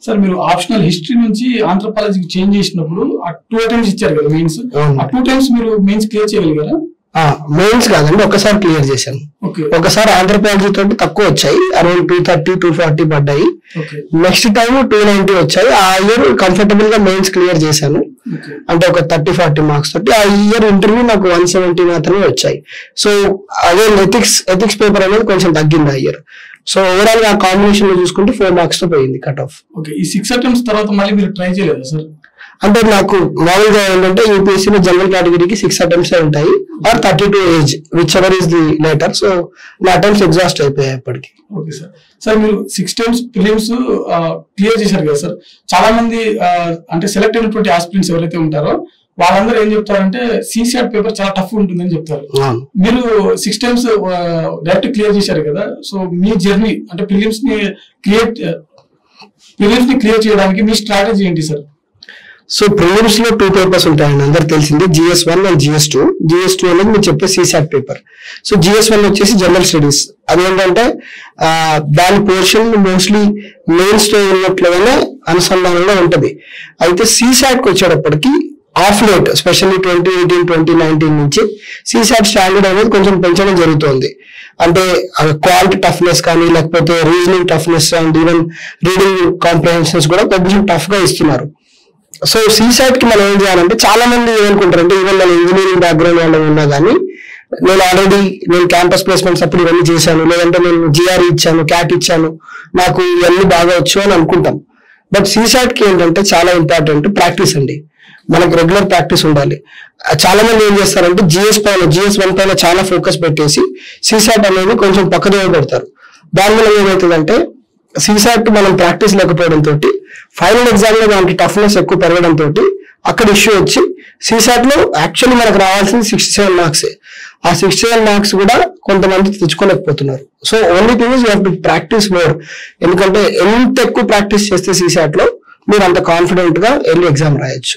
Sir మీరు optional history నుంచి ఆంథ్రోపాలజీకి change చేసినప్పుడు ఆ 2 అటెంప్ట్స్ ఇచ్చారు కదా మెయిన్స్, ఆ 2 టైమ్స్ మీరు మెయిన్స్ క్లియర్ చేయగలిగారా? మెయిన్స్ కాదండి, ఒకసారి క్లియర్ చేశాను. ఒకసారి ఆంథ్రోపాలజీ తోటి తక్కువ వచ్చాయి, అరౌండ్ 230, 240 పడ్డాయి. నెక్స్ట్ టైం 290 వచ్చాయి. ఆ ఇయర్ కంఫర్టబుల్ గా మెయిన్స్ క్లియర్ చేశాను, అంటే ఒక 30-40 మార్క్స్ తోటి. ఆ ఇయర్ ఇంటర్వ్యూ నాకు 170 మాత్రమే వచ్చాయి. సో అదే ఎథిక్స్ పేపర్ అనేది కొంచెం తగ్గింది ఆ ఇయర్. సో ఓవరాల్ గా కాంబినేషన్ లో చూసుకుంటే 4 మార్క్స్ తో పోయింది కట్ ఆఫ్. ఈ 6 అటెంప్ట్స్ తర్వాత మళ్ళీ మీరు ట్రై చేయలేదా సార్? అంటే నాకు మామూలుగా ఏంటంటే యూపీఎస్సీలో జనరల్ కేటగిరీకి 6 అటెంప్ట్స్ ఉంటాయి, or 32 age, whichever is the later. So నా అటెంప్ట్స్ ఎగ్జాస్ట్ అయిపోయాయి అప్పటికి. Okay sir. సార్ మీరు 6 టైమ్స్ ప్రిలిమ్స్ క్లియర్ చేశారు కదా సార్, చాలా మంది అంటే సెలెక్ట్ అయినటువంటి ఆస్పిరెంట్స్ ఎవరైతే ఉంటారో వాళ్ళందరూ ఏం చెప్తారంటే సిసాట్ పేపర్ చాలా టఫ్ ఉంటుందని చెప్తారు. మీరు 6 టైమ్స్ డైరెక్ట్ క్లియర్ చేశారు కదా, సో మీ జర్నీ అంటే ప్రిలిమ్స్ ని క్లియర్ చేయడానికి మీ స్ట్రాటజీ ఏంటి సార్? సో ప్రిలిమ్స్ లో 2 పేపర్స్ ఉంటాయండి, అందరికి తెలిసింది, GS1 అండ్ GS2. GS2 అనేది మీరు చెప్పే సిసాట్ పేపర్. సో GS1 వచ్చేసి జనరల్ స్టడీస్. అదేంటంటే దాని పోర్షన్ మోస్ట్లీ మెయిన్స్ తో ఉన్నట్లుగానే అనుసంధానంలో ఉంటది. అయితే సిసాట్ కి వచ్చేటప్పటికి ఆఫ్ లేట్, స్పెషల్లీ 2018, 2019 నుంచి సిసాట్ స్టాండర్డ్ అనేది కొంచెం పెంచడం జరుగుతుంది. అంటే క్వాలిటీ టఫ్నెస్ కానీ, లేకపోతే reasoning toughness and even reading comprehensions కూడా కొంచెం టఫ్ గా ఇస్తున్నారు. సో సిసాట్ కి మనం ఏం చేయాలంటే, చాలా మంది ఏమనుకుంటారంటే, ఈవెన్ నేను ఇంజనీరింగ్ బ్యాక్గ్రౌండ్ వాళ్ళు ఉన్నా కానీ నేను క్యాంపస్ ప్లేస్మెంట్స్ అప్పుడు ఇవన్నీ చేశాను, లేదంటే నేను GRE ఇచ్చాను, క్యాట్ ఇచ్చాను, నాకు ఇవన్నీ బాగా వచ్చు అని అనుకుంటాం. బట్ సిసాట్ కి ఏంటంటే చాలా ఇంపార్టెంట్ ప్రాక్టీస్ అండి, మనకు రెగ్యులర్ ప్రాక్టీస్ ఉండాలి. చాలా మంది ఏం చేస్తారంటే GS1 పైన చాలా ఫోకస్ పెట్టేసి సిసాట్ అనేది కొంచెం పక్కదోవ పెడతారు. దానివల్ల ఏమవుతుందంటే సిసాట్ మనం ప్రాక్టీస్ లేకపోవడంతో ఫైనల్ ఎగ్జామ్ లో దానికి టఫ్నెస్ ఎక్కువ పెరగడంతో అక్కడ ఇష్యూ వచ్చి సిసాట్ లో యాక్చువల్లీ మనకు రావాల్సింది 67 మార్క్స్. ఆ 67 మార్క్స్ కూడా కొంతమంది తెచ్చుకోలేకపోతున్నారు. So only thing is you have to practise more. ఎందుకంటే ఎంత ఎక్కువ ప్రాక్టీస్ చేస్తే సిసాట్ లో మీరు అంత కాన్ఫిడెంట్ గా వెళ్ళి ఎగ్జామ్ రాయొచ్చు.